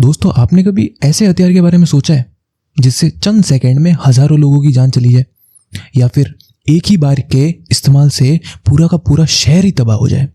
दोस्तों, आपने कभी ऐसे हथियार के बारे में सोचा है जिससे चंद सेकंड में हजारों लोगों की जान चली जाए, या फिर एक ही बार के इस्तेमाल से पूरा का पूरा शहर ही तबाह हो जाए?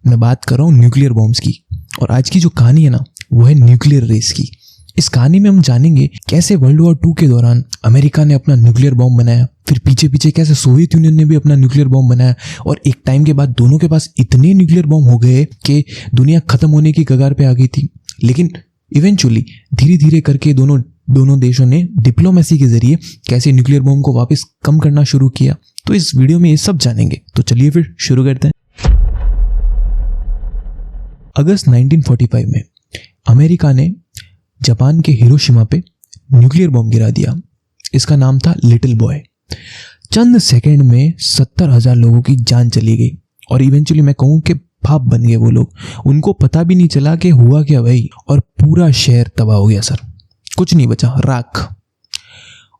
मैं बात कर रहा हूँ न्यूक्लियर बॉम्ब्स की। और आज की जो कहानी है ना, वो है न्यूक्लियर रेस की। इस कहानी में हम जानेंगे कैसे वर्ल्ड वॉर 2 के दौरान अमेरिका ने अपना न्यूक्लियर बॉम्ब बनाया, फिर पीछे पीछे कैसे सोवियत यूनियन ने भी अपना न्यूक्लियर बॉम्ब बनाया, और एक टाइम के बाद दोनों के पास इतने न्यूक्लियर बॉम्ब हो गए कि दुनिया खत्म होने की कगार पे आ गई थी। लेकिन इवेंचुअली धीरे धीरे करके दोनों देशों ने डिप्लोमेसी के जरिए कैसे न्यूक्लियर बॉम्ब को वापस कम करना शुरू किया। तो इस वीडियो में ये सब जानेंगे। तो चलिए फिर शुरू करते हैं। अगस्त 1945 में अमेरिका ने जापान के हिरोशिमा पे न्यूक्लियर बॉम्ब गिरा दिया। इसका नाम था लिटिल बॉय। चंद सेकंड में 70,000 लोगों की जान चली गई और इवेंचुअली मैं कहूँ कि भाप बन गए वो लोग। उनको पता भी नहीं चला कि हुआ क्या भाई, और पूरा शहर तबाह हो गया सर। कुछ नहीं बचा, राख।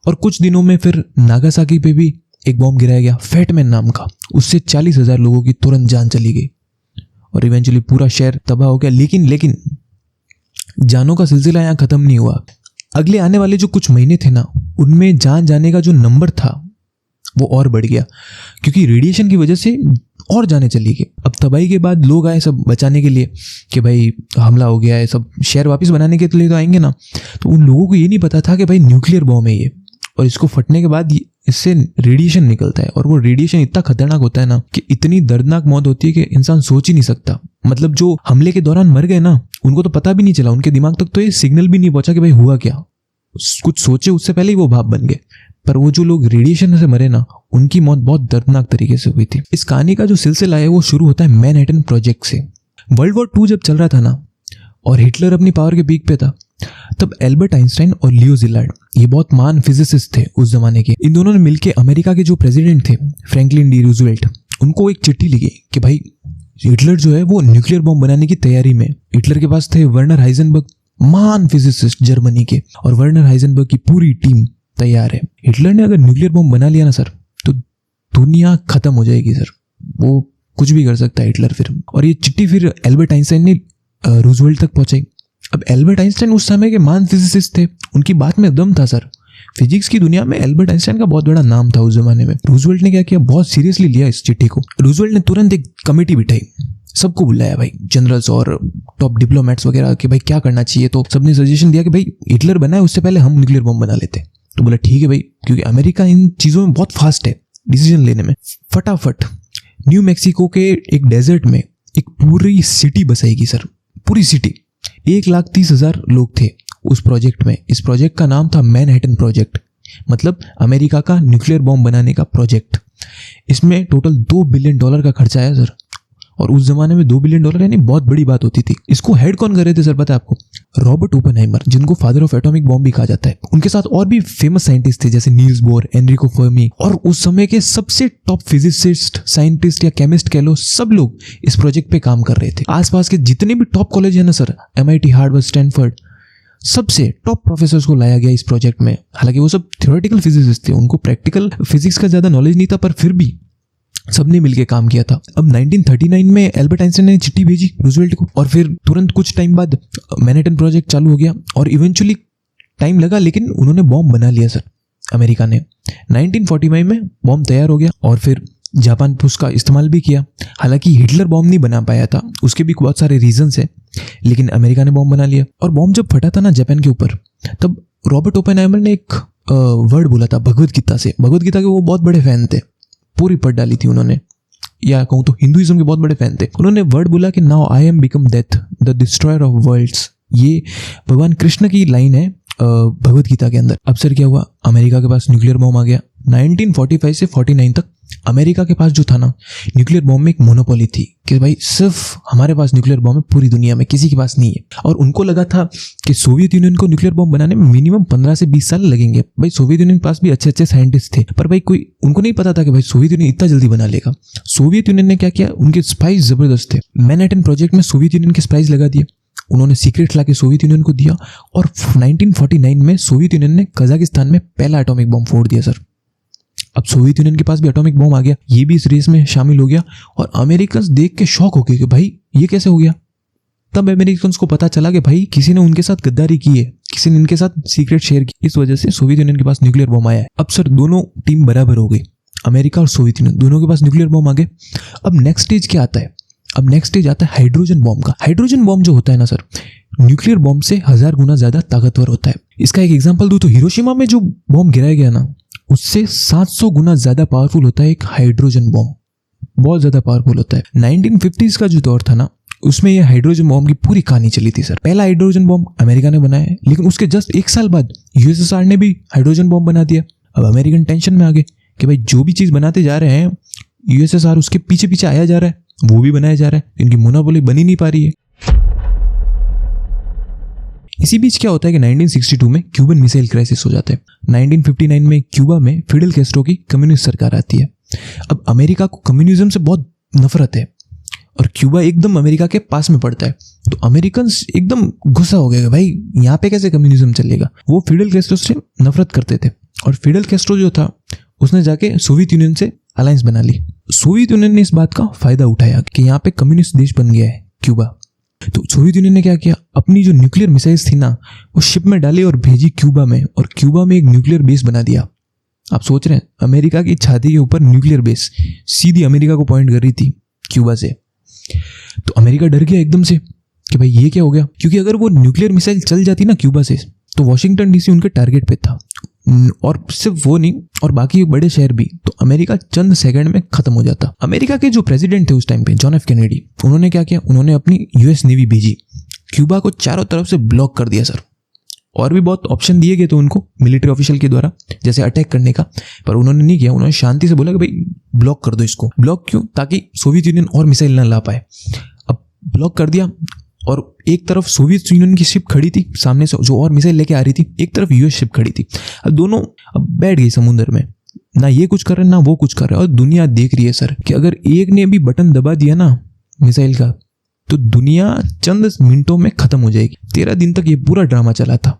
और कुछ दिनों में फिर नागासाकी पे भी एक बॉम्ब गिराया गया, फैटमैन नाम का। उससे 40,000 लोगों की तुरंत जान चली गई और इवेंचुअली पूरा शहर तबाह हो गया। लेकिन जानों का सिलसिला यहाँ खत्म नहीं हुआ। अगले आने वाले जो कुछ महीने थे ना, उनमें जान जाने का जो नंबर था वो और बढ़ गया, क्योंकि रेडिएशन की वजह से और जाने चली गई। अब तबाही के बाद लोग आए सब बचाने के लिए कि भाई हमला हो गया है, सब शहर वापस बनाने के लिए तो आएंगे ना। तो उन लोगों को ये नहीं पता था कि भाई न्यूक्लियर बॉम्ब है ये, और इसको फटने के बाद इससे रेडिएशन निकलता है, और वो रेडिएशन इतना खतरनाक होता है ना कि इतनी दर्दनाक मौत होती है कि इंसान सोच ही नहीं सकता। मतलब जो हमले के दौरान मर गए ना, उनको तो पता भी नहीं चला, उनके दिमाग तक तो ये सिग्नल भी नहीं पहुंचा कि भाई हुआ क्या। कुछ सोचे उससे पहले ही वो भाप बन गए। पर वो जो लोग रेडिएशन से मरे ना, उनकी मौत बहुत दर्दनाक तरीके से हुई थी। इस कहानी का जो सिलसिला है वो शुरू होता है मैनहट्टन प्रोजेक्ट से। वर्ल्ड वॉर 2 जब चल रहा था ना, और हिटलर अपनी पावर के पीक पे था, तब एल्बर्ट आइंस्टाइन और लियो ज़िलार्ड, ये बहुत महान फिजिसिस्ट थे उस जमाने के, इन दोनों ने मिलकर अमेरिका के जो प्रेसिडेंट थे फ्रैंकलिन डी रूजवेल्ट, उनको एक चिट्ठी लिखी कि भाई हिटलर जो है वो न्यूक्लियर बॉम्ब बनाने की तैयारी में। हिटलर के पास थे वर्नर हाइजेनबर्ग, महान फिजिसिस्ट जर्मनी के, और वर्नर हाइजेनबर्ग की पूरी टीम तैयार है। हिटलर ने अगर न्यूक्लियर बॉम्ब बना लिया ना सर, तो दुनिया खत्म हो जाएगी सर। वो कुछ भी कर सकता है हिटलर फिर। और ये चिट्ठी फिर एल्बर्ट आइंस्टाइन ने रूजवेल्ट तक पहुंचाई। अब एल्बर्ट आइंस्टाइन उस समय के महान फिजिसिस्ट थे, उनकी बात में दम था सर। फिजिक्स की दुनिया में एल्बर्ट आइंस्टाइन का बहुत बड़ा नाम था उस जमाने में। रूजवेल्ट ने क्या किया, बहुत सीरियसली लिया इस चिट्ठी को। रूजवेल्ट ने तुरंत एक कमेटी बिठाई, सबको बुलाया भाई, जनरल्स और टॉप डिप्लोमेट्स वगैरह, कि भाई क्या करना चाहिए। तो सबने सजेशन दिया कि भाई हिटलर बनाए उससे पहले हम न्यूक्लियर बॉम्ब बना लेते। तो बोला ठीक है भाई, क्योंकि अमेरिका इन चीज़ों में बहुत फास्ट है डिसीजन लेने में। फटाफट न्यू मैक्सिको के एक डेजर्ट में एक पूरी सिटी बसाएगी सर, पूरी सिटी। 1,30,000 लोग थे उस प्रोजेक्ट में। इस प्रोजेक्ट का नाम था मैनहट्टन प्रोजेक्ट, मतलब अमेरिका का न्यूक्लियर बॉम्ब बनाने का प्रोजेक्ट। इसमें टोटल $2 बिलियन का खर्चा आया सर। और उस जमाने में $2 बिलियन यानी बहुत बड़ी बात होती थी। इसको हेड कौन कर रहे थे सर पता है आपको? रॉबर्ट ओपेनहाइमर, जिनको फादर ऑफ एटॉमिक बॉम्ब भी कहा जाता है। उनके साथ और भी फेमस साइंटिस्ट थे, जैसे नील्स बोर, एनरिको फर्मी, और उस समय के सबसे टॉप फिजिसिस्ट, साइंटिस्ट या केमिस्ट कह लो, सब लोग इस प्रोजेक्ट पे काम कर रहे थे। आसपास के जितने भी टॉप कॉलेज है ना सर, MIT, हार्वर्ड, स्टैनफोर्ड, सबसे टॉप प्रोफेसर्स को लाया गया इस प्रोजेक्ट में। हालांकि वो सब थ्योरेटिकल फिजिसिस्ट थे, उनको प्रैक्टिकल फिजिक्स का ज्यादा नॉलेज नहीं था, पर फिर भी सबने मिलकर काम किया था। अब 1939 में एल्बर्ट आइंस्टाइन ने चिट्ठी भेजी रूजवेल्ट को, और फिर तुरंत कुछ टाइम बाद मैनहट्टन प्रोजेक्ट चालू हो गया। और इवेंचुअली टाइम लगा, लेकिन उन्होंने बॉम्ब बना लिया सर अमेरिका ने। 1945 में बॉम्ब तैयार हो गया, और फिर जापान ने उसका इस्तेमाल भी किया। हालांकि हिटलर बॉम्ब नहीं बना पाया था, उसके भी बहुत सारे रीजंस हैं, लेकिन अमेरिका ने बॉम्ब बना लिया। और बॉम्ब जब फटा था ना जापान के ऊपर, तब रॉबर्ट ओपेनहाइमर ने एक वर्ड बोला था भगवद गीता से। भगवद गीता के वो बहुत बड़े फैन थे, पूरी पढ़ डाली थी उन्होंने, या कहूँ तो हिंदुइज्म के बहुत बड़े फैन थे। उन्होंने वर्ड बोला कि now I am become death the destroyer of worlds. ये भगवान कृष्ण की लाइन है भगवद गीता के अंदर। अब सर क्या हुआ, अमेरिका के पास न्यूक्लियर बॉम्ब आ गया। 1945 से 49 तक अमेरिका के पास जो था ना न्यूक्लियर बॉम्ब में एक मोनोपोली थी, कि भाई सिर्फ हमारे पास न्यूक्लियर बॉम्ब है, पूरी दुनिया में किसी के पास नहीं है। और उनको लगा था कि सोवियत यूनियन को न्यूक्लियर बॉम्ब बनाने में मिनिमम 15 से 20 साल लगेंगे। भाई सोवियत यूनियन के पास भी अच्छे अच्छे साइंटिस्ट थे, पर भाई कोई उनको नहीं पता था कि भाई सोवियत यूनियन इतना जल्दी बना लेगा। सोवियत यूनियन ने क्या किया, उनके स्पाइस जबरदस्त थे। मैनहट्टन प्रोजेक्ट में सोवियत यूनियन के स्पाइस लगा दिए, उन्होंने सीक्रेट ला के सोवियत यूनियन को दिया। और 1949 में सोवियत यूनियन ने कजाकिस्तान में पहला एटॉमिक बॉम्ब फोड़ दिया सर। अब सोवियत यूनियन के पास भी एटॉमिक बॉम्ब आ गया, ये भी इस रेस में शामिल हो गया। और अमेरिकन देख के शॉक हो गए कि भाई ये कैसे हो गया। तब अमेरिकन को पता चला कि भाई किसी ने उनके साथ गद्दारी की है, किसी ने इनके साथ सीक्रेट शेयर की। इस वजह से सोवियत यूनियन के पास न्यूक्लियर बम आया है। अब सर दोनों टीम बराबर हो गई, अमेरिका और सोवियत यूनियन दोनों के पास न्यूक्लियर बम आ गए। अब नेक्स्ट स्टेज क्या आता है? अब नेक्स्ट स्टेज आता है हाइड्रोजन बॉम्ब का। हाइड्रोजन बॉम्ब जो होता है ना सर, न्यूक्लियर बॉम्ब से 1000 गुना ज्यादा ताकतवर होता है। इसका एक एग्जांपल दूं तो हिरोशिमा में जो बॉम्ब गिराया गया ना, उससे 700 गुना ज्यादा पावरफुल होता है एक हाइड्रोजन बॉम्ब, बहुत ज्यादा पावरफुल होता है। 1950s का जो दौर था ना, उसमें ये हाइड्रोजन बॉम्ब की पूरी कहानी चली थी सर। पहला हाइड्रोजन बॉम्ब अमेरिका ने बनाया है, लेकिन उसके जस्ट 1 साल बाद यूएसएसआर ने भी हाइड्रोजन बॉम्ब बना दिया। अब अमेरिकन टेंशन में आ गए कि भाई जो भी चीज बनाते जा रहे हैं यूएसएसआर उसके पीछे पीछे आया जा रहा है, वो भी बनाया जा रहा है, इनकी मोनोपोली बनी नहीं पा रही है। इसी बीच क्या होता है कि 1962 में क्यूबन मिसाइल क्राइसिस हो जाता है। 1959 में क्यूबा में फिडेल कैस्ट्रो की कम्युनिस्ट सरकार आती है। अब अमेरिका को कम्युनिज्म से बहुत नफरत है और क्यूबा एकदम अमेरिका के पास में पड़ता है, तो अमेरिकन एकदम गुस्सा हो गए भाई यहाँ पे कैसे कम्युनिज्म चलेगा। वो फिडेल कैस्ट्रो से नफरत करते थे और फिडेल कैस्ट्रो जो था उसने जाके सोवियत यूनियन से अलायंस बना ली। सोवियत यूनियन ने इस बात का फायदा उठाया कि यहाँ पे कम्युनिस्ट देश बन गया है क्यूबा। तो सोवियत यूनियन ने क्या किया, अपनी जो न्यूक्लियर मिसाइल्स थी ना वो शिप में डाली और भेजी क्यूबा में, और क्यूबा में एक न्यूक्लियर बेस बना दिया। आप सोच रहे हैं अमेरिका की छाती के ऊपर न्यूक्लियर बेस सीधी अमेरिका को पॉइंट कर रही थी क्यूबा से। तो अमेरिका डर गया एकदम से कि भाई ये क्या हो गया, क्योंकि अगर वो न्यूक्लियर मिसाइल चल जाती ना क्यूबा से तो वॉशिंगटन डीसी उनके टारगेट पे था, और सिर्फ वो नहीं और बाकी बड़े शहर भी, तो अमेरिका चंद सेकंड में खत्म हो जाता। अमेरिका के जो प्रेसिडेंट थे उस टाइम पे जॉन एफ कैनेडी, उन्होंने क्या किया, उन्होंने अपनी यूएस नेवी भेजी, क्यूबा को चारों तरफ से ब्लॉक कर दिया सर। और भी बहुत ऑप्शन दिए गए थे उनको मिलिट्री ऑफिशियल के द्वारा जैसे अटैक करने का, पर उन्होंने नहीं किया। उन्होंने शांति से बोला कि भाई ब्लॉक कर दो इसको। ब्लॉक क्यों? ताकि सोवियत यूनियन और मिसाइल ना ला पाए। अब ब्लॉक कर दिया और एक तरफ सोवियत यूनियन की शिप खड़ी थी सामने से जो और मिसाइल लेके आ रही थी, एक तरफ यूएस शिप खड़ी थी। अब दोनों अब बैठ गई समुद्र में, ना ये कुछ कर रहे ना वो कुछ कर रहे, और दुनिया देख रही है सर कि अगर एक ने भी बटन दबा दिया ना मिसाइल का तो दुनिया चंद मिनटों में खत्म हो जाएगी। 13 दिन तक ये पूरा ड्रामा चला था,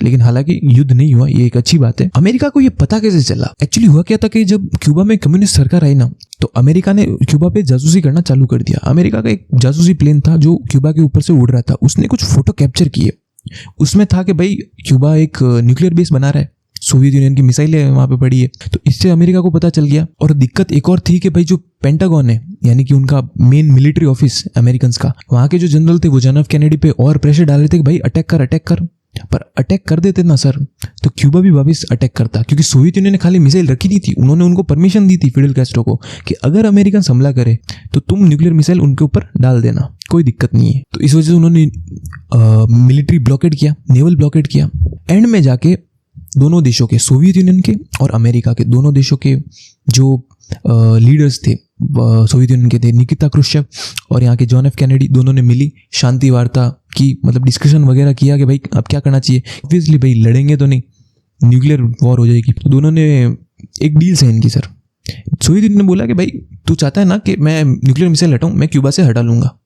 लेकिन हालांकि युद्ध नहीं हुआ, ये एक अच्छी बात है। अमेरिका को ये पता कैसे चला? एक्चुअली हुआ क्या था कि जब क्यूबा में कम्युनिस्ट सरकार आई ना, तो अमेरिका ने क्यूबा पे जासूसी करना चालू कर दिया। अमेरिका का एक जासूसी प्लेन था जो क्यूबा के ऊपर से उड़ रहा था, उसने कुछ फोटो कैप्चर किए। उसमें था कि भाई क्यूबा एक न्यूक्लियर बेस बना रहा है, सोवियत यूनियन की मिसाइलें वहां पे पड़ी है। तो इससे अमेरिका को पता चल गया। और दिक्कत एक और थी कि भाई जो पेंटागन है यानी कि उनका मेन मिलिट्री ऑफिस अमेरिकन का, वहां के जो जनरल थे वो जॉन एफ कैनेडी पे और प्रेशर डाल रहे थे कि भाई अटैक कर। पर अटैक कर देते ना सर तो क्यूबा भी वापस अटैक करता, क्योंकि सोवियत यूनियन ने खाली मिसाइल रखी नहीं थी, उन्होंने उनको परमिशन दी थी फिडेल कैस्ट्रो को कि अगर अमेरिकन हमला करे तो तुम न्यूक्लियर मिसाइल उनके ऊपर डाल देना, कोई दिक्कत नहीं है। तो इस वजह से उन्होंने मिलिट्री ब्लॉकेड किया, नेवल ब्लॉकेड किया। एंड में जाके दोनों देशों के, सोवियत यूनियन के और अमेरिका के, दोनों देशों के जो लीडर्स थे सोवियत यूनियन के थे निकिता क्रुश्चेव और यहाँ के जॉन एफ कैनेडी, दोनों ने मिली शांति वार्ता की, मतलब डिस्कशन वगैरह किया कि भाई अब क्या करना चाहिए। ऑब्वियसली भाई लड़ेंगे तो नहीं, न्यूक्लियर वॉर हो जाएगी। तो दोनों ने एक डील साइन की सर। सोवियत यूनियन ने बोला कि भाई तू चाहता है ना कि मैं न्यूक्लियर मिसाइल हटाऊं, मैं क्यूबा से हटा लूंगा,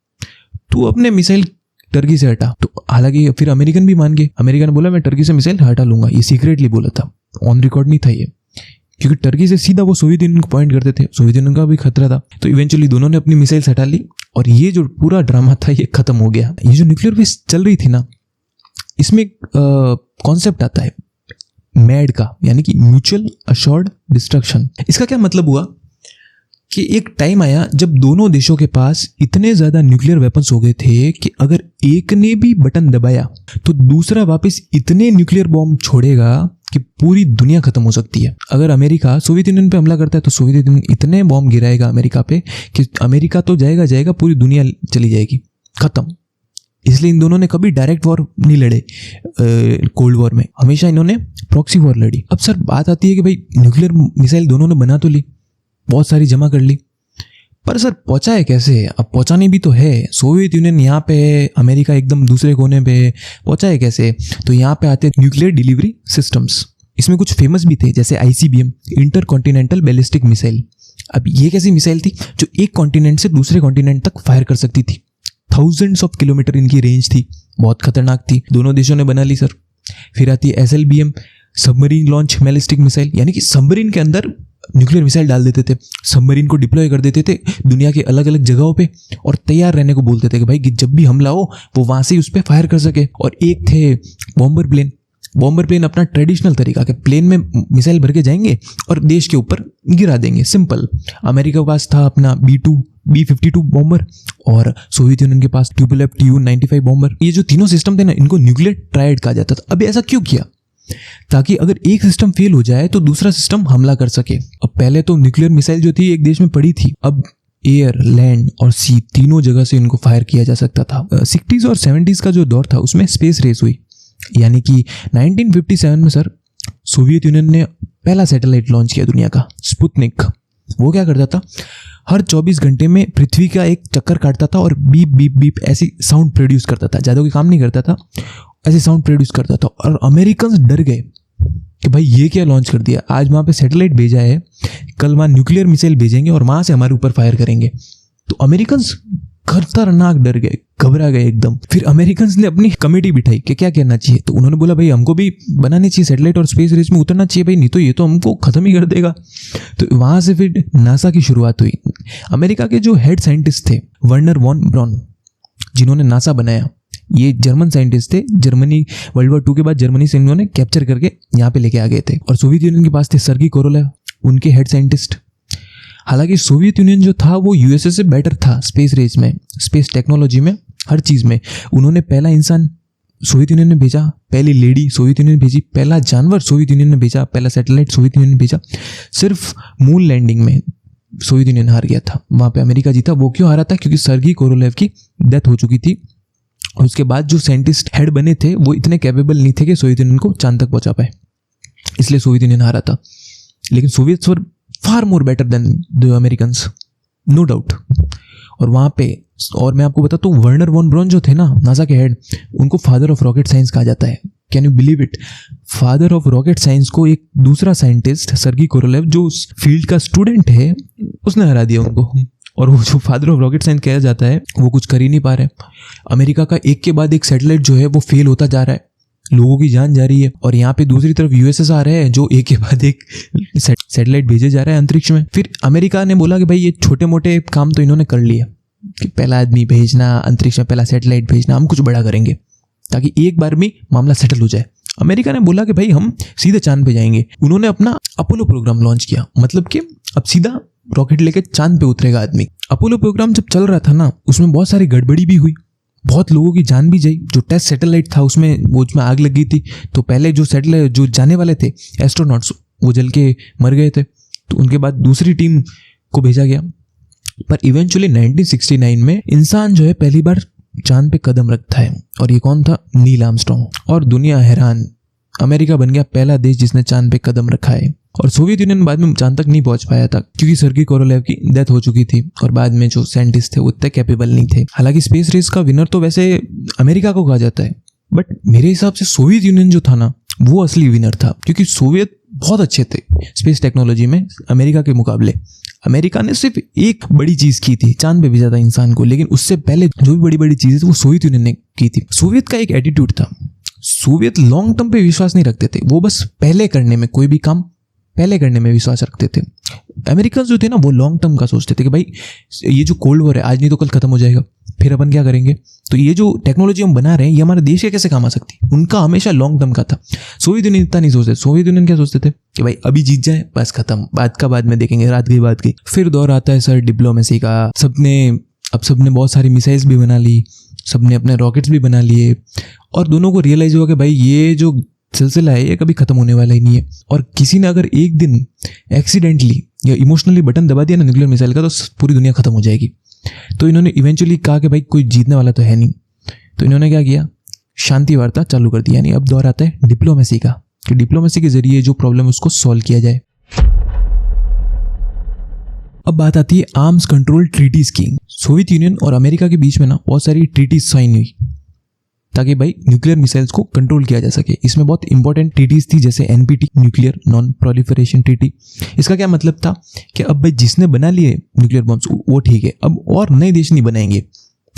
तू अपने मिसाइल टर्की से हटा। तो हालांकि फिर अमेरिकन भी मान गए। अमेरिका ने बोला मैं टर्की से मिसाइल हटा लूंगा, ये सीक्रेटली बोला था, ऑन रिकॉर्ड नहीं था ये, क्योंकि टर्की से सीधा वो सोवियत यूनियन को पॉइंट करते थे, सोवियत यूनियन का भी खतरा था। तो इवेंचुअली दोनों ने अपनी मिसाइल्स हटा ली और ये जो पूरा ड्रामा था ये खत्म हो गया। ये जो न्यूक्लियर बेस चल रही थी ना, इसमें कॉन्सेप्ट आता है मैड का, यानी कि म्यूचुअल अश्योर्ड डिस्ट्रक्शन। इसका क्या मतलब हुआ कि एक टाइम आया जब दोनों देशों के पास इतने ज्यादा न्यूक्लियर वेपन्स हो गए थे कि अगर एक ने भी बटन दबाया तो दूसरा वापस इतने न्यूक्लियर बॉम्ब छोड़ेगा कि पूरी दुनिया खत्म हो सकती है। अगर अमेरिका सोवियत यूनियन पे हमला करता है तो सोवियत यूनियन इतने बॉम्ब गिराएगा अमेरिका पे कि अमेरिका तो जाएगा, पूरी दुनिया चली जाएगी, खत्म। इसलिए इन दोनों ने कभी डायरेक्ट वॉर नहीं लड़े कोल्ड वॉर में, हमेशा इन्होंने प्रॉक्सी वॉर लड़ी। अब सर बात आती है कि भाई न्यूक्लियर मिसाइल दोनों ने बना तो ली, बहुत सारी जमा कर ली, पर सर पहुंचाए कैसे? अब पहुंचानी भी तो है। सोवियत यूनियन यहाँ पे है, अमेरिका एकदम दूसरे कोने पे है, पहुंचाए कैसे? तो यहाँ पे आते हैं न्यूक्लियर डिलीवरी सिस्टम्स। इसमें कुछ फेमस भी थे जैसे ICBM, inter continental ballistic missile. अब ये कैसी मिसाइल थी जो एक कॉन्टिनेंट से दूसरे कॉन्टिनेंट तक फायर कर सकती थी, थाउजेंड्स ऑफ किलोमीटर इनकी रेंज थी, बहुत खतरनाक थी, दोनों देशों ने बना ली सर। फिर आती है SLBM, submarine launch ballistic missile, यानी कि सबमरीन के अंदर न्यूक्लियर मिसाइल डाल देते थे, सबमरीन को डिप्लॉय कर देते थे दुनिया के अलग अलग जगहों पे, और तैयार रहने को बोलते थे कि भाई कि जब भी हमला हो वो वहाँ से उस पर फायर कर सके। और एक थे बॉम्बर प्लेन। बॉम्बर प्लेन अपना ट्रेडिशनल तरीका के प्लेन में मिसाइल भर के जाएंगे और देश के ऊपर गिरा देंगे, सिंपल। अमेरिका के पास था अपना B-52 बॉम्बर, और सोवियत यूनियन के पास ट्यूपोलेव Tu-95 बॉम्बर। ये जो तीनों सिस्टम थे ना, इनको न्यूक्लियर ट्रायड कहा जाता था। अब ऐसा क्यों किया? ताकि अगर एक सिस्टम फेल हो जाए तो दूसरा सिस्टम हमला कर सके। अब पहले तो न्यूक्लियर मिसाइल जो थी एक देश में पड़ी थी, अब एयर, लैंड और सी तीनों जगह से इनको फायर किया जा सकता था। 60s और 70s का जो दौर था उसमें स्पेस रेस हुई, यानी कि 1957 में सर सोवियत यूनियन ने पहला सैटेलाइट लॉन्च किया दुनिया का, स्पुतनिक। वो क्या करता था, हर 24 घंटे में पृथ्वी का एक चक्कर काटता था और बीप बीप बीप ऐसी साउंड प्रोड्यूस करता था। ज़्यादा कोई काम नहीं करता था, ऐसे साउंड प्रोड्यूस करता था। और अमेरिकन्स डर गए कि भाई ये क्या लॉन्च कर दिया, आज वहाँ पे सैटेलाइट भेजा है, कल वहाँ न्यूक्लियर मिसाइल भेजेंगे और वहाँ से हमारे ऊपर फायर करेंगे। तो अमेरिकन्स खतरनाक डर गए, घबरा गए एकदम। फिर अमेरिकन्स ने अपनी कमेटी बिठाई कि क्या करना चाहिए। तो उन्होंने बोला भाई हमको भी बनानी चाहिए सैटेलाइट और स्पेस रेस में उतरना चाहिए भाई, नहीं तो ये तो हमको ख़त्म ही कर देगा। तो वहाँ से फिर नासा की शुरुआत हुई। अमेरिका के जो हेड साइंटिस्ट थे वर्नर वॉन ब्रॉन, जिन्होंने नासा बनाया, ये जर्मन साइंटिस्ट थे। जर्मनी वर्ल्ड वॉर 2 के बाद जर्मनी से इन्होंने कैप्चर करके यहाँ पे लेके आ गए थे। और सोवियत यूनियन के पास थे सर्गी कोरोलेव, उनके हेड साइंटिस्ट। हालांकि सोवियत यूनियन जो था वो यूएसए से बेटर था स्पेस रेस में, स्पेस टेक्नोलॉजी में, हर चीज़ में। उन्होंने पहला इंसान सोवियत यूनियन ने भेजा, पहली लेडी सोवियत यूनियन ने भेजी, पहला जानवर सोवियत यूनियन ने भेजा, पहला सैटेलाइट सोवियत यूनियन ने भेजा। सिर्फ मून लैंडिंग में सोवियत यूनियन हार गया था, वहाँ पे अमेरिका जीता। वो क्यों हारा था? क्योंकि सर्गी कोरोलेव की डेथ हो चुकी थी। और उसके बाद जो साइंटिस्ट हेड बने थे वो इतने कैपेबल नहीं थे कि सोवियत यूनियन को चांद तक पहुंचा पाए, इसलिए सोवियत यूनियन हारा था। लेकिन Soviets were far more better than the Americans, no doubt. और वहाँ पे, और मैं आपको बताता हूँ, वर्नर वॉन ब्रॉन जो थे ना नासा के हेड, उनको फादर ऑफ रॉकेट साइंस कहा जाता है। Can you believe it? Father of rocket science को एक दूसरा साइंटिस्ट सर्गी कोरोलेव जो उस फील्ड का स्टूडेंट है उसने हरा दिया उनको। और वो जो फादर ऑफ रॉकेट साइंस कहा जाता है वो कुछ कर ही नहीं पा रहे। अमेरिका का एक के बाद एक सैटेलाइट जो है वो फेल होता जा रहा है, लोगों की जान जा रही है। और यहाँ पे दूसरी तरफ यूएसएसआर है जो एक के बाद एक सैटेलाइट भेजे जा रहा है अंतरिक्ष में। फिर अमेरिका ने बोला कि भाई ये छोटे मोटे काम तो इन्होंने कर लिया, कि पहला आदमी भेजना अंतरिक्ष में, पहला सैटेलाइट भेजना, हम कुछ बड़ा करेंगे ताकि एक बार में मामला सेटल हो जाए। अमेरिका ने बोला कि भाई हम सीधे चांद पे जाएंगे। उन्होंने अपना अपोलो प्रोग्राम लॉन्च किया, मतलब कि अब सीधा रॉकेट लेके चांद पे उतरेगा आदमी। अपोलो प्रोग्राम जब चल रहा था ना, उसमें बहुत सारी गड़बड़ी भी हुई, बहुत लोगों की जान भी गई। जो टेस्ट सैटेलाइट था उसमें आग लग गई थी। तो पहले जो सैटेलाइट जो जाने वाले थे एस्ट्रोनॉट्स, वो जल के मर गए थे। तो उनके बाद दूसरी टीम को भेजा गया। पर इवेंचुअली 1969 में इंसान जो है पहली बार चांद पे कदम रखता है, और ये कौन था? Neil Armstrong. और दुनिया हैरान, अमेरिका बन गया पहला देश जिसने चांद पे कदम रखा है। और सोवियत यूनियन बाद में चांद तक नहीं पहुंच पाया था क्योंकि सर्गी कोरोलेव की डेथ हो चुकी थी, और बाद में जो साइंटिस्ट थे वो उतने कैपेबल नहीं थे। हालांकि स्पेस रेस का विनर तो वैसे अमेरिका को कहा जाता है, बट मेरे हिसाब से सोवियत यूनियन जो था ना वो असली विनर था, क्योंकि सोवियत बहुत अच्छे थे स्पेस टेक्नोलॉजी में अमेरिका के मुकाबले। अमेरिका ने सिर्फ एक बड़ी चीज़ की थी, चांद पे भेजा था इंसान को, लेकिन उससे पहले जो भी बड़ी बड़ी चीज़ें थी वो सोवियत यूनियन ने की थी। सोवियत का एक एटीट्यूड था, सोवियत लॉन्ग टर्म पे विश्वास नहीं रखते थे, वो बस पहले करने में, कोई भी काम पहले करने में विश्वास रखते थे। अमेरिकन जो थे ना वो लॉन्ग टर्म का सोचते थे कि भाई ये जो कोल्ड वॉर है आज नहीं तो कल खत्म हो जाएगा, फिर अपन क्या करेंगे, तो ये जो टेक्नोलॉजी हम बना रहे हैं ये हमारे देश के कैसे काम आ सकती है। उनका हमेशा लॉन्ग टर्म का था। सोवियत यूनियन इतना नहीं सोचते। सोवियत यूनियन क्या सोचते थे कि भाई अभी जीत जाए बस खत्म, बाद का बाद में देखेंगे, रात गई बात गई। फिर दौर आता है सर डिप्लोमेसी का। सबने बहुत सारी मिसाइल्स भी बना ली, सबने अपने रॉकेट्स भी बना लिए, और दोनों को रियलाइज हुआ कि भाई ये जो सिलसिला है ये कभी खत्म होने वाला ही नहीं है। और किसी ने अगर एक दिन एक्सीडेंटली या इमोशनली बटन दबा दिया ना न्यूक्लियर मिसाइल का, तो पूरी दुनिया खत्म हो जाएगी। तो इन्होंने इवेंचुअली कहा कि भाई कोई जीतने वाला तो है नहीं, तो इन्होंने क्या किया, शांति वार्ता चालू कर दी। यानी अब दौर आता है डिप्लोमेसी का, कि डिप्लोमेसी के जरिए जो प्रॉब्लम है उसको सॉल्व किया जाए। अब बात आती है आर्म्स कंट्रोल ट्रीटीज की। सोवियत यूनियन और अमेरिका के बीच में ना बहुत सारी ट्रीटीज साइन हुई ताकि भाई न्यूक्लियर मिसाइल्स को कंट्रोल किया जा सके। इसमें बहुत इंपॉर्टेंट ट्रीटीज थी, जैसे NPT, nuclear non proliferation treaty. इसका क्या मतलब था कि अब भाई जिसने बना लिए न्यूक्लियर बॉम्ब्स वो ठीक है, अब और नए देश नहीं बनाएंगे।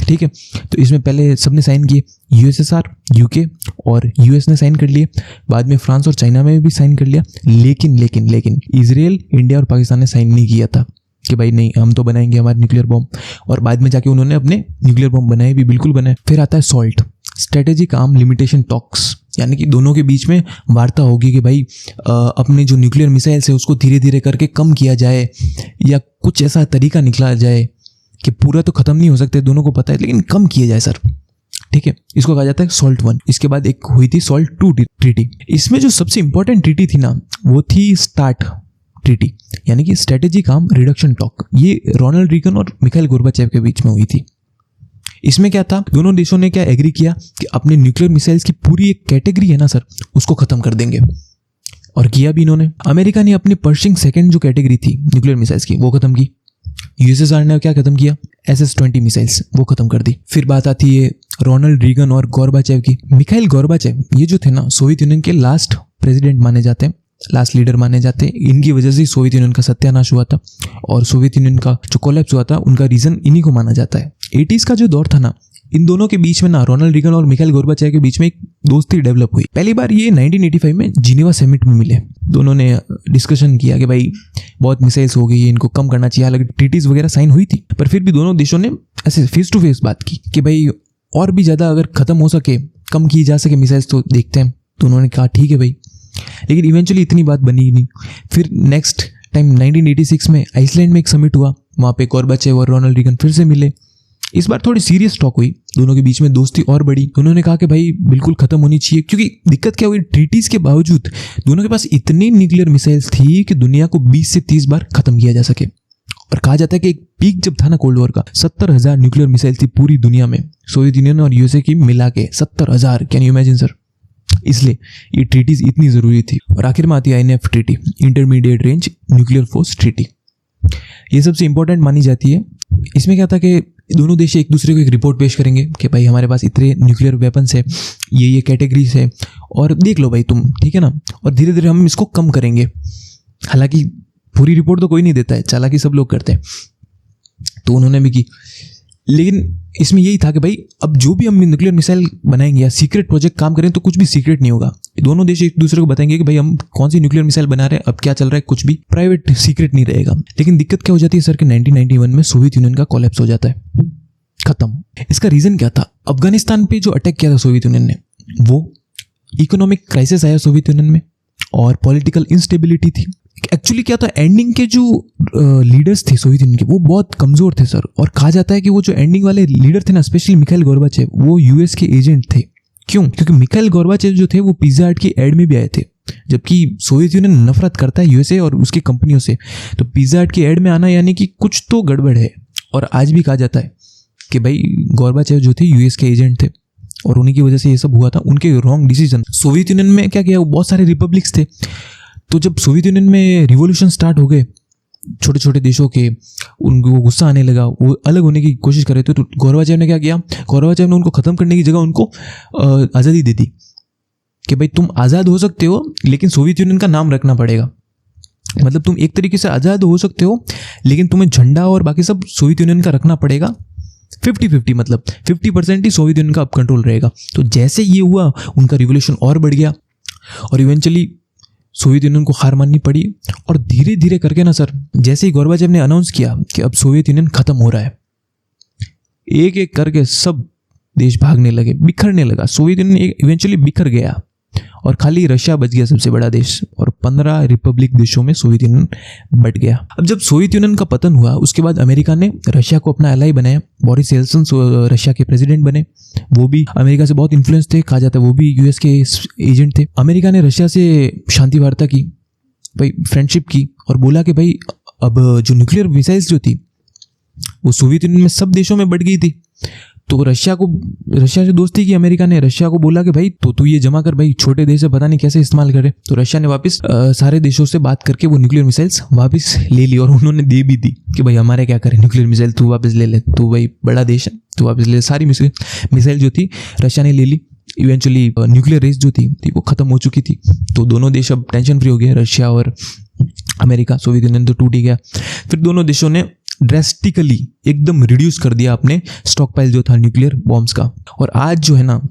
ठीक है। तो इसमें पहले सबने साइन किए, यूएसएसआर, यूके और यूएस ने साइन कर लिए, बाद में फ्रांस और चाइना में भी साइन कर लिया, लेकिन इजराइल, इंडिया और पाकिस्तान ने साइन नहीं किया था कि भाई नहीं हम तो बनाएंगे हमारे न्यूक्लियर बॉम्ब, और बाद में जाके उन्होंने अपने न्यूक्लियर बॉम्ब बनाए भी, बिल्कुल बनाए। फिर आता है salt, strategic arm limitation talks, यानी कि दोनों के बीच में वार्ता होगी कि भाई अपने जो न्यूक्लियर मिसाइल्स है उसको धीरे धीरे करके कम किया जाए, या कुछ ऐसा तरीका निकला जाए कि पूरा तो ख़त्म नहीं हो सकते, दोनों को पता है, लेकिन कम किया जाए सर, ठीक है। इसको कहा जाता है सॉल्ट 1। इसके बाद एक हुई थी सॉल्ट 2 ट्रीटी। इसमें जो सबसे इंपॉर्टेंट ट्रीटी थी ना वो थी स्टार्ट ट्रीटी, यानी कि स्ट्रेटेजिक आर्म रिडक्शन टॉक। ये रोनाल्ड रीगन और मिखाइल गोर्बाचेव के बीच में हुई थी। इसमें क्या था, दोनों देशों ने क्या एग्री किया कि अपने न्यूक्लियर मिसाइल्स की पूरी एक कैटेगरी है ना सर, उसको खत्म कर देंगे, और किया भी इन्होंने। अमेरिका ने अपनी पर्शिंग सेकेंड जो कैटेगरी थी न्यूक्लियर मिसाइल्स की वो खत्म की। यूएसएसआर ने क्या खत्म किया, SS-20 मिसाइल्स, वो खत्म कर दी। फिर बात आती है रोनाल्ड रीगन और गोर्बाचेव की। मिखाइल गोर्बाचेव ये जो थे ना सोवियत यूनियन के लास्ट प्रेसिडेंट माने जाते हैं, लास्ट लीडर माने जाते हैं। इनकी वजह से सोवियत यूनियन का सत्यानाश हुआ था, और सोवियत यूनियन का जो कोलैप्स हुआ था उनका रीजन इन्हीं को माना जाता है। 80s का जो दौर था ना, इन दोनों के बीच में ना, रोनाल्ड रीगन और मिखाइल गोर्बाचेव के बीच में एक दोस्ती डेवलप हुई। पहली बार ये 1985 में जिनेवा समिट में मिले। दोनों ने डिस्कशन किया कि भाई बहुत मिसाइल्स हो गई, इनको कम करना चाहिए। हालांकि ट्रीटीज वगैरह साइन हुई थी, पर फिर भी दोनों देशों ने ऐसे फेस टू फेस बात की कि भाई और भी ज़्यादा अगर ख़त्म हो सके, कम की जा सके मिसाइल्स तो देखते हैं। तो उन्होंने कहा ठीक है भाई, लेकिन इवेंचुअली इतनी बात बनी ही नहीं। फिर नेक्स्ट टाइम 1986 में आइसलैंड में एक समिट हुआ, वहाँ पे गोर्बाचेव और रोनाल्ड रीगन फिर से मिले। इस बार थोड़ी सीरियस टॉक हुई, दोनों के बीच में दोस्ती और बढ़ी। उन्होंने कहा कि भाई बिल्कुल खत्म होनी चाहिए, क्योंकि दिक्कत क्या हुई, ट्रीटीज के बावजूद दोनों के पास इतनी न्यूक्लियर मिसाइल्स थी कि दुनिया को 20 से 30 बार खत्म किया जा सके। और कहा जाता है कि एक पीक जब था ना कोल्ड वॉर का, 70,000 न्यूक्लियर मिसाइल थी पूरी दुनिया में, सोवियत यूनियन और यूएसए की मिला के 70,000। Can you imagine sir? इसलिए ये ट्रीटीज इतनी ज़रूरी थी। और आखिर में आती है INF treaty, intermediate range nuclear force treaty. ये सबसे इंपॉर्टेंट मानी जाती है। इसमें क्या था कि दोनों देश एक दूसरे को एक रिपोर्ट पेश करेंगे कि भाई हमारे पास इतने न्यूक्लियर वेपन्स है, ये कैटेगरीज है, और देख लो भाई तुम, ठीक है ना, और धीरे धीरे हम इसको कम करेंगे। हालांकि पूरी रिपोर्ट तो कोई नहीं देता है, चालाकी सब लोग करते हैं, तो उन्होंने भी की। लेकिन इसमें यही था कि भाई अब जो भी हम न्यूक्लियर मिसाइल बनाएंगे या सीक्रेट प्रोजेक्ट काम करें तो कुछ भी सीक्रेट नहीं होगा। दोनों देश एक दूसरे को बताएंगे कि भाई हम कौन सी न्यूक्लियर मिसाइल बना रहे हैं, अब क्या चल रहा है, कुछ भी प्राइवेट सीक्रेट नहीं रहेगा। लेकिन दिक्कत क्या हो जाती है सर कि 1991 में सोवियत यूनियन का कोलैप्स हो जाता है, खत्म। इसका रीजन क्या था, अफगानिस्तान पे जो अटैक किया था सोवियत यूनियन ने, वो इकोनॉमिक क्राइसिस आया सोवियत यूनियन में, और पॉलिटिकल इंस्टेबिलिटी थी। एक्चुअली क्या था, एंडिंग के जो लीडर्स थे सोवियत यूनियन के, वो बहुत कमज़ोर थे सर। और कहा जाता है कि वो जो एंडिंग वाले लीडर थे ना, स्पेशली मिखाइल गोर्बाचेव, वो यूएस के एजेंट थे। क्यों? क्योंकि मिखाइल गोर्बाचेव जो थे वो पिज़्ज़ा हट की एड में भी आए थे, जबकि सोवियत यूनियन नफरत करता है यूएसए और उसकी कंपनियों से। तो पिज़्ज़ा हट की एड में आना यानी कि कुछ तो गड़बड़ है। और आज भी कहा जाता है कि भाई गोर्बाचेव जो थे यूएस के एजेंट थे, और उन्हीं की वजह से ये सब हुआ था, उनके रॉन्ग डिसीजन। सोवियत यूनियन में क्या किया, बहुत सारे रिपब्लिक्स थे। तो जब सोवियत यूनियन में रिवॉल्यूशन स्टार्ट हो गए छोटे छोटे देशों के, उनको गुस्सा आने लगा, वो अलग होने की कोशिश कर रहे थे। तो गोर्बाचेव ने क्या किया, गोर्बाचेव ने उनको ख़त्म करने की जगह उनको आज़ादी दे दी कि भाई तुम आज़ाद हो सकते हो, लेकिन सोवियत यूनियन का नाम रखना पड़ेगा। मतलब तुम एक तरीके से आज़ाद हो सकते हो, लेकिन तुम्हें झंडा और बाकी सब सोवियत यूनियन का रखना पड़ेगा। 50-50, मतलब 50% ही सोवियत यूनियन का अब कंट्रोल रहेगा। तो जैसे ये हुआ, उनका रिवॉल्यूशन और बढ़ गया, और इवेंचुअली सोवियत यूनियन को हार माननी पड़ी। और धीरे धीरे करके ना सर, जैसे ही गोर्बाचेव ने अनाउंस किया कि अब सोवियत यूनियन खत्म हो रहा है, एक एक करके सब देश भागने लगे, बिखरने लगा। सोवियत यूनियन इवेंचुअली बिखर गया, और खाली रशिया बच गया सबसे बड़ा देश, और 15 रिपब्लिक देशों में सोवियत यूनियन बट गया। अब जब सोवियत यूनियन का पतन हुआ, उसके बाद अमेरिका ने रशिया को अपना एलाई बनाया। बोरिस येल्सिन रशिया के प्रेसिडेंट बने, वो भी अमेरिका से बहुत इन्फ्लुएंस थे, कहा जाता है वो भी यूएस के एजेंट थे। अमेरिका ने रशिया से शांति वार्ता की, भाई फ्रेंडशिप की, और बोला कि भाई अब जो न्यूक्लियर मिसाइल्स जो थी वो सोवियत यूनियन में सब देशों में बढ़ गई थी। तो रशिया से दोस्ती की अमेरिका ने, रशिया को बोला कि भाई तो तू ये जमा कर, भाई छोटे देश है, पता नहीं कैसे इस्तेमाल करे। तो रशिया ने वापस सारे देशों से बात करके वो न्यूक्लियर मिसाइल्स वापस ले ली, और उन्होंने दे भी दी कि भाई हमारे क्या करें, न्यूक्लियर मिसाइल तू वापस ले ले, तू भाई बड़ा देश है, तू वापस ले। सारी मिसाइल जो थी रशिया ने ले ली। इवेंचुअली न्यूक्लियर रेस जो थी वो खत्म हो चुकी थी। तो दोनों देश अब टेंशन फ्री हो गए, रशिया और अमेरिका। सोवियत यूनियन तो टूट ही गया। फिर दोनों देशों ने ड्रेस्टिकली एकदम रिड्यूस कर दिया अपने स्टॉक पाइल जो था न्यूक्लियर बॉम्ब्स का। और आज जो है ना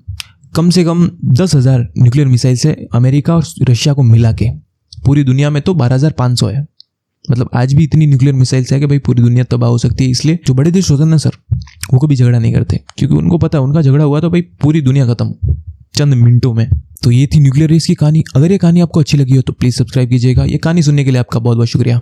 कम से कम 10,000 न्यूक्लियर मिसाइल्स है अमेरिका और रशिया को मिला के। पूरी दुनिया में तो 12,500 है। मतलब आज भी इतनी न्यूक्लियर मिसाइल्स है कि भाई पूरी दुनिया तबाह हो सकती है। इसलिए जो बड़े देश होते हैं ना सर, वो कभी झगड़ा नहीं करते, क्योंकि उनको पता है उनका झगड़ा हुआ तो भाई पूरी दुनिया खत्म चंद मिनटों में। तो ये थी न्यूक्लियर रेस की कहानी। अगर ये कहानी आपको अच्छी लगी हो तो प्लीज़ सब्सक्राइब कीजिएगा। ये कहानी सुनने के लिए आपका बहुत बहुत शुक्रिया।